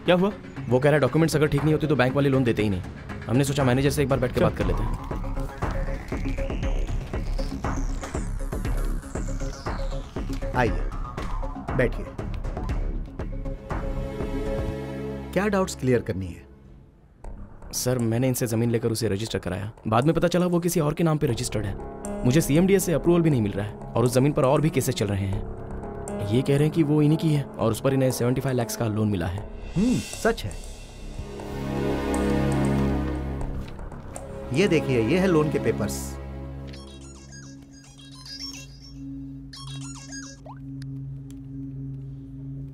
क्या हुआ? वो कह रहा है डॉक्यूमेंट्स अगर ठीक नहीं होते तो बैंक वाले लोन देते ही नहीं। हमने सोचा मैनेजर से एक बार बैठ के बात कर लेते हैं। आइए बैठिए। क्या डाउट्स क्लियर करनी है? सर मैंने इनसे जमीन लेकर उसे रजिस्टर कराया, बाद में पता चला वो किसी और के नाम पे रजिस्टर्ड है। मुझे CMDS से अप्रूवल भी नहीं मिल रहा है और उस जमीन पर और भी केसेस चल रहे हैं। ये कह रहे हैं कि वो इन्हीं की है और उस पर इन्हें 75 लाख का लोन मिला है। सच है। ये देखिए, ये है लोन के पेपर्स।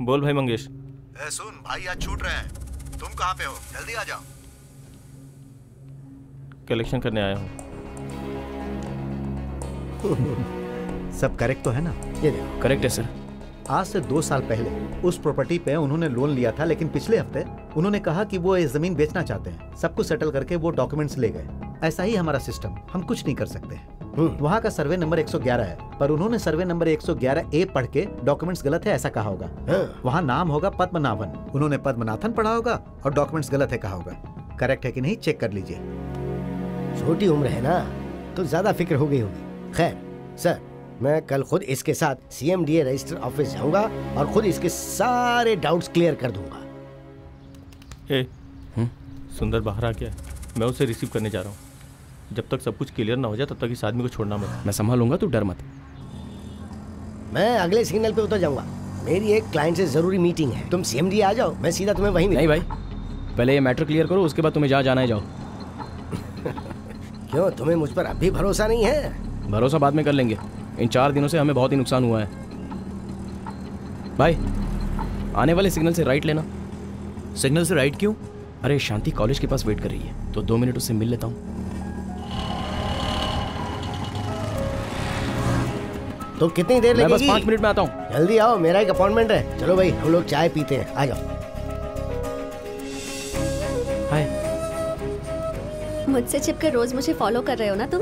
बोल भाई मंगेश। सुन भाई, आज छूट रहे हैं। तुम कहाँ पे हो? जल्दी आ जाओ। कलेक्शन करने आया हूँ। सब करेक्ट तो है ना? ये देखो करेक्ट है सर। आज से 2 साल पहले उस प्रॉपर्टी पे उन्होंने लोन लिया था, लेकिन पिछले हफ्ते उन्होंने कहा कि वो ये जमीन बेचना चाहते हैं। सब कुछ सेटल करके वो डॉक्यूमेंट्स ले गए। ऐसा ही हमारा सिस्टम, हम कुछ नहीं कर सकते। वहाँ का सर्वे नंबर 111 है, पर उन्होंने सर्वे नंबर 111A पढ़ के डॉक्यूमेंट्स गलत है ऐसा कहा होगा। वहाँ नाम होगा पद्मनाभन, उन्होंने पद्मनाथन पढ़ा होगा और डॉक्यूमेंट्स गलत है कहा होगा। करेक्ट है कि नहीं चेक कर लीजिए। छोटी उम्र है ना, तो ज्यादा फिक्र हो गई होगी। खैर सर, मैं कल खुद इसके साथ CMDA रजिस्टर ऑफिस जाऊंगा और खुद इसके सारे डाउट्स क्लियर कर दूंगा। सुंदर बाहर आ गया, मैं उसे रिसीव करने जा रहा हूँ। जब तक सब कुछ क्लियर ना हो जाए तब तक इस आदमी को छोड़ना मत। मैं संभालूंगा, तू डर मत। मैं अगले सिग्नल पे उतर जाऊंगा। मेरी एक क्लाइंट से जरूरी मीटिंग है। तुम CMDA आ जाओ, मैं सीधा तुम्हें वहीं नहीं भाई, पहले ये मैटर क्लियर करो, उसके बाद तुम्हें जहाँ जाना है जाओ। क्यों, तुम्हें मुझ पर अब भी भरोसा नहीं है? भरोसा बाद में कर लेंगे। इन 4 दिनों से हमें बहुत ही नुकसान हुआ है। भाई आने वाले सिग्नल से राइट लेना। सिग्नल से राइट क्यों? अरे शांति कॉलेज के पास वेट कर रही है, तो 2 मिनट उससे मिल लेता हूँ। तो कितनी देर लगेगी? मैं बस 5 मिनट में आता हूँ। जल्दी आओ, मेरा एक अपॉइंटमेंट है। चलो भाई, हम लोग चाय पीते हैं, आ जाओ। हाय। मुझसे छिपकर रोज मुझे फॉलो कर रहे हो ना तुम?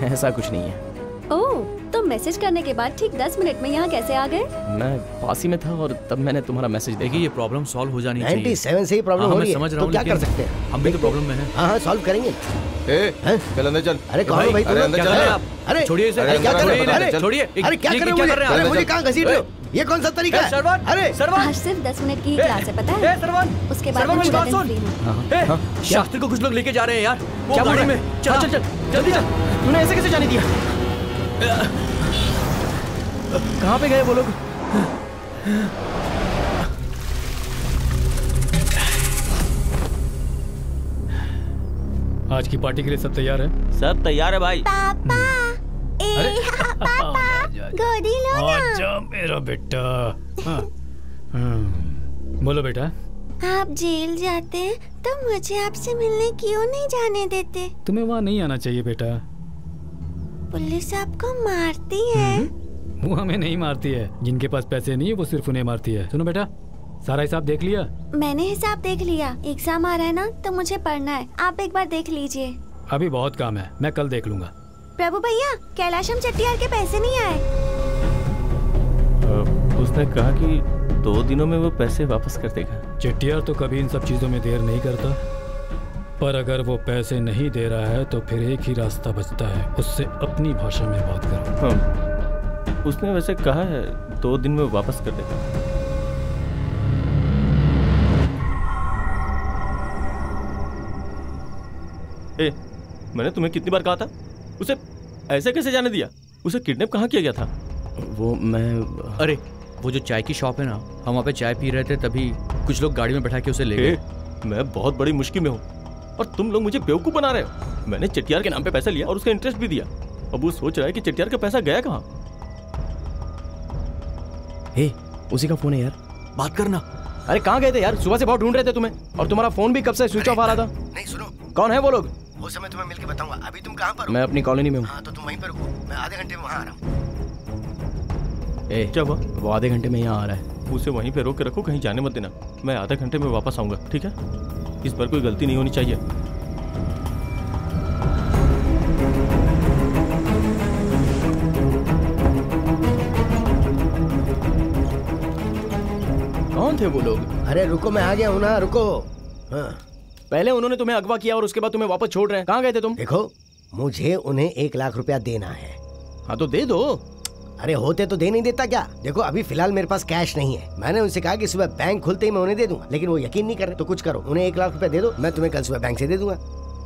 ऐसा कुछ नहीं है। ओह, तो मैसेज करने के बाद ठीक 10 मिनट में यहाँ कैसे आ गए? मैं पास ही में था और तब मैंने तुम्हारा मैसेज देखा। ये प्रॉब्लम सॉल्व हो जानी चाहिए। 97 से ही प्रॉब्लम हो रही है, समझ रहा हूँ, तो क्या कर सकते हैं? हम भी तो प्रॉब्लम में हैं। हाँ सॉल्व करेंगे। चल अंदर चल। अरे कौन हो भाई तुम? अंदर चल आप। अरे छोड़िए इसे। क्या कर रहे हो? छोड़िए। अरे क्या कर रहे हो? अरे मुझे कहाँ घसीट रहे हो? ये कौन सा तरीका है? अरे आज सिर्फ 10 मिनट की ही क्लास है, पता है? उसके बाद मैं पूरा दिन फ्री हूँ। शास्त्री को कुछ लोग लेके जा रहे हैं यार। क्या गाड़ी में? चल चल चल जल्दी चल। तूने ऐसे कैसे जाने दिया? कहाँ पे गए वो लोग? आज की पार्टी के लिए सब तैयार है? सब तैयार है भाई। पापा, पापा, गोदी लो ना। आजा मेरा बेटा। बोलो बेटा। आप जेल जाते हैं तो मुझे आपसे मिलने क्यों नहीं जाने देते? तुम्हें वहाँ नहीं आना चाहिए बेटा। पुलिस आपको मारती है? वो हमें नहीं मारती है। जिनके पास पैसे नहीं है वो सिर्फ उन्हें मारती है। सुनो बेटा, सारा हिसाब देख लिया? मैंने हिसाब देख लिया। एग्जाम आ रहा है ना, तो मुझे पढ़ना है। आप एक बार देख लीजिए। अभी बहुत काम है, मैं कल देख लूंगा। प्रभु भैया, कैलाशम चट्टियार के पैसे नहीं आए। उसने कहा कि 2 दिनों में वो पैसे वापस कर देगा। चट्टियार तो कभी इन सब चीजों में देर नहीं करता, पर अगर वो पैसे नहीं दे रहा है तो फिर एक ही रास्ता बचता है, उससे अपनी भाषा में बात करो। उसने वैसे कहा है 2 दिन में वापस कर देगा। मैंने तुम्हें कितनी बार कहा था, उसे ऐसे कैसे जाने दिया? उसे किडनैप कहाँ किया गया था? वो मैं अरे वो जो चाय की शॉप है ना, हम वहाँ पे चाय पी रहे थे, तभी कुछ लोग गाड़ी में बैठा के उसे ले गए। मैं बहुत बड़ी मुश्किल में हूँ और तुम लोग मुझे बेवकूफ बना रहे हो। मैंने चटियार के नाम पे पैसा लिया और उसका इंटरेस्ट भी दिया। अब वो सोच रहा है कि चटियार का पैसा गया कहाँ। उसी का फोन है यार, बात करना। अरे कहाँ गए थे यार? सुबह से बहुत ढूंढ रहे थे तुम्हें, और तुम्हारा फोन भी कब से स्विच ऑफ आ रहा था। नहीं सुनो, कौन है वो लोग? वो समय तुम्हें मिलके बताऊंगा। अभी तुम कहाँ पर हो? मैं अपनी कॉलोनी में हूँ। हाँ तो तुम वहीं पर रुको, मैं आधे घंटे में वहाँ आ रहा हूँ। क्या हुआ? वो आधे घंटे में यहाँ आ रहा है। उसे वहीं पे रोक के रखो, कहीं जाने मत देना। मैं आधे घंटे में वापस आऊंगा, ठीक है? इस बार कोई गलती नहीं होनी चाहिए। थे वो लोग? अरे रुको, मैं आ गया हूँ ना, रुको। हाँ। पहले उन्होंने तुम्हें अगवा किया और उसके बाद तुम्हें वापस छोड़ रहे हैं। कहाँ गए थे तुम? देखो, मुझे उन्हें 1 लाख रुपया देना है। हाँ तो दे दो। अरे होते तो दे नहीं देता क्या? देखो अभी फिलहाल मेरे पास कैश नहीं है। मैंने उनसे कहा कि सुबह बैंक खुलते ही मैं उन्हें दे दूंगा, लेकिन वो यकीन नहीं कर रहे। तो कुछ करो, उन्हें 1 लाख रुपया दे दो, मैं तुम्हें कल सुबह बैंक से दे दूंगा।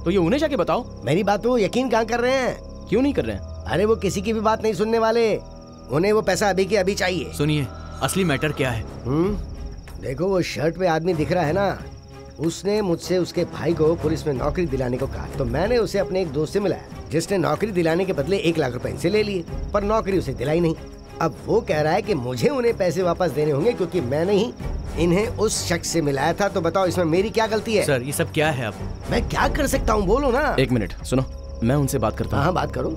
तो ये उन्हें जाके बताओ। मेरी बात पे वो यकीन कहाँ कर रहे हैं? क्यों नहीं कर रहे हैं? अरे वो किसी की भी बात नहीं सुनने वाले, उन्हें वो पैसा अभी के अभी चाहिए। सुनिए, असली मैटर क्या है? देखो वो शर्ट पे आदमी दिख रहा है ना, उसने मुझसे उसके भाई को पुलिस में नौकरी दिलाने को कहा, तो मैंने उसे अपने एक दोस्त से मिलाया जिसने नौकरी दिलाने के बदले 1 लाख रुपए इनसे ले लिए, पर नौकरी उसे दिलाई नहीं। अब वो कह रहा है कि मुझे उन्हें पैसे वापस देने होंगे क्योंकि मैंने ही इन्हें उस शख्स से मिलाया था। तो बताओ इसमें मेरी क्या गलती है? सर ये सब क्या है? अब मैं क्या कर सकता हूँ, बोलो ना। 1 मिनट सुनो, मैं उनसे बात करता हूँ। हाँ बात करो।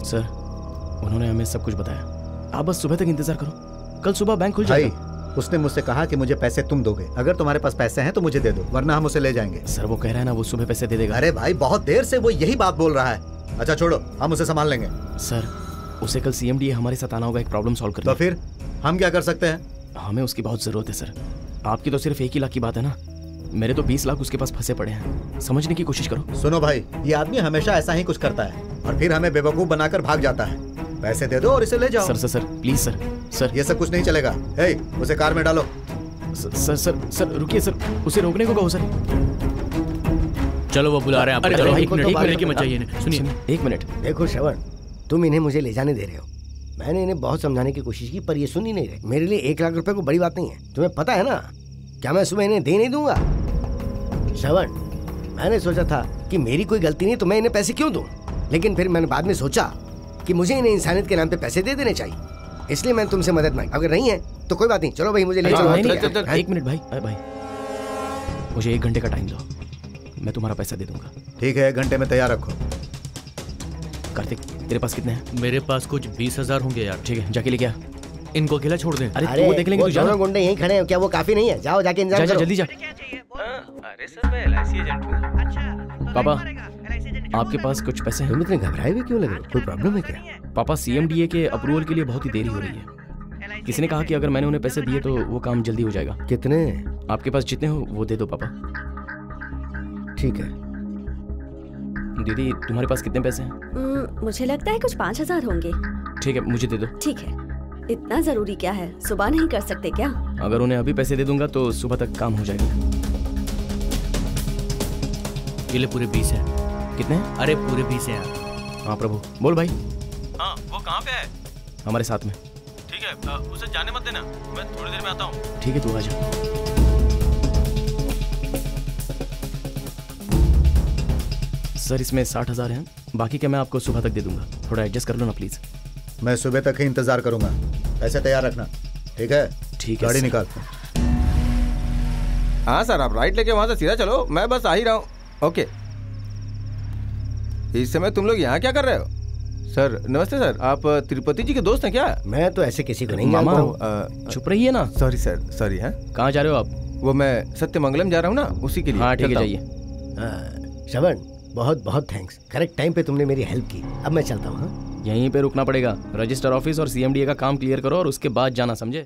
सर उन्होंने हमें सब कुछ बताया, आप बस सुबह तक इंतजार करो, कल सुबह बैंक खुल जाएगा। उसने मुझसे कहा कि मुझे पैसे तुम दोगे, अगर तुम्हारे पास पैसे हैं तो मुझे दे दो, वरना हम उसे ले जाएंगे। सर वो कह रहा है ना वो सुबह पैसे दे देगा। अरे भाई बहुत देर से वो यही बात बोल रहा है। अच्छा छोड़ो, हम उसे संभाल लेंगे। सर उसे कल CMDA हमारे साथ आना होगा एक प्रॉब्लम सॉल्व करने। तो फिर हम क्या कर सकते हैं? हमें उसकी बहुत जरूरत है सर। आपकी तो सिर्फ 1 ही लाख की बात है ना, मेरे तो 20 लाख उसके पास फंसे पड़े हैं। समझने की कोशिश करो। सुनो भाई, ये आदमी हमेशा ऐसा ही कुछ करता है और फिर हमें बेवकूफ बनाकर भाग जाता है। पैसे दे दो और इसे ले जाओ। Sir sir sir please sir. Sir ये सब कुछ नहीं चलेगा। हे, उसे कार में डालो। सर सर सर रुकिए सर, उसे रोकने को कहो सर। चलो वो बुला रहे हैं आपको। चलो 1 मिनट की मत जाइए। सुनिए 1 मिनट। देखो श्रवण, तुम इन्हें मुझे ले जाने दे रहे हो। मैंने इन्हें बहुत समझाने की कोशिश की पर ये सुन ही नहीं रहे। मेरे लिए 1 लाख रुपए को बड़ी बात नहीं है, तुम्हें पता है ना। क्या मैं सुबह इन्हें दे नहीं दूंगा? श्रवण, मैंने सोचा था कि मेरी कोई गलती नहीं तो मैं इन्हें पैसे क्यों दूं, लेकिन फिर मैंने बाद में सोचा कि मुझे इन्हें इंसानियत के नाम पे पैसे दे देने चाहिए, इसलिए मैंने तुमसे मदद मांगी। अगर नहीं है तो कोई बात नहीं, चलो भाई मुझे ले चलो। 1 मिनट भाई, भाई मुझे 1 घंटे का टाइम दो, मैं तुम्हारा पैसा दे दूंगा। ठीक है, 1 घंटे में तैयार रखो। कार्तिक तेरे पास कितने हैं? मेरे पास कुछ 20,000 होंगे यार। ठीक है जाके लेके आ। इनको अकेला छोड़ दें? अरे वो देख लेंगे। वो दोनों गुंडे यहीं खड़े हैं, क्या वो काफी नहीं है? जाओ जाके इंतजार करो। जल्दी जा। अरे सर मैं LIC एजेंट हूँ। अच्छा पापा आपके पास कुछ पैसे हैं? तुम इतने घबराए हुए क्यों लग रहे हो? कोई प्रॉब्लम है क्या? पापा CMDA के अप्रूवल के लिए बहुत ही देरी हो रही है। किसी ने कहा कि अगर मैंने उन्हें पैसे दिए तो वो काम जल्दी हो जाएगा। कितने? आपके पास जितने हो वो दे दो पापा। ठीक है। दीदी तुम्हारे पास कितने पैसे हैं? मुझे लगता है कुछ 5,000 होंगे। ठीक है मुझे दे दो। ठीक है, इतना जरूरी क्या है, सुबह नहीं कर सकते क्या? अगर उन्हें अभी पैसे दे दूंगा तो सुबह तक काम हो जाएगा। ये ले पूरे 20 है। कितने हैं? अरे पूरे 20 है यार। हाँ प्रभु बोल भाई। हाँ वो कहाँ पे है? हमारे साथ में। ठीक है उसे जाने मत देना, मैं थोड़ी देर में आता हूँ। ठीक है तू आ जा। सर इसमें 60,000 हैं, बाकी का मैं आपको सुबह तक दे दूंगा, थोड़ा एडजस्ट कर लो ना प्लीज। मैं सुबह तक ही इंतजार करूंगा, पैसे तैयार रखना। ठीक है? ठीक है गाड़ी सर। निकाल। हाँ सर, आप राइट लेके वहां से सीधा चलो, मैं बस आ ही रहा हूँ। ओके। इस समय तुम लोग यहाँ क्या कर रहे हो? सर नमस्ते सर, आप तिरुपति जी के दोस्त हैं क्या? मैं तो ऐसे किसी को नहीं मामा जानता हूँ। चुप रहिए ना। Sorry sir, sorry. हैं कहाँ जा रहे हो आप? वो मैं सत्यमंगलम जा रहा हूँ ना, उसी के लिए। हाँ ठीक है चलता हूँ। जाइए। श्रवण बहुत बहुत थैंक्स, करेक्ट टाइम पे तुमने मेरी हेल्प की। अब मैं चलता हूँ। यहीं पे रुकना पड़ेगा, रजिस्टर ऑफिस और CMDA का काम क्लियर करो और उसके बाद जाना, समझे?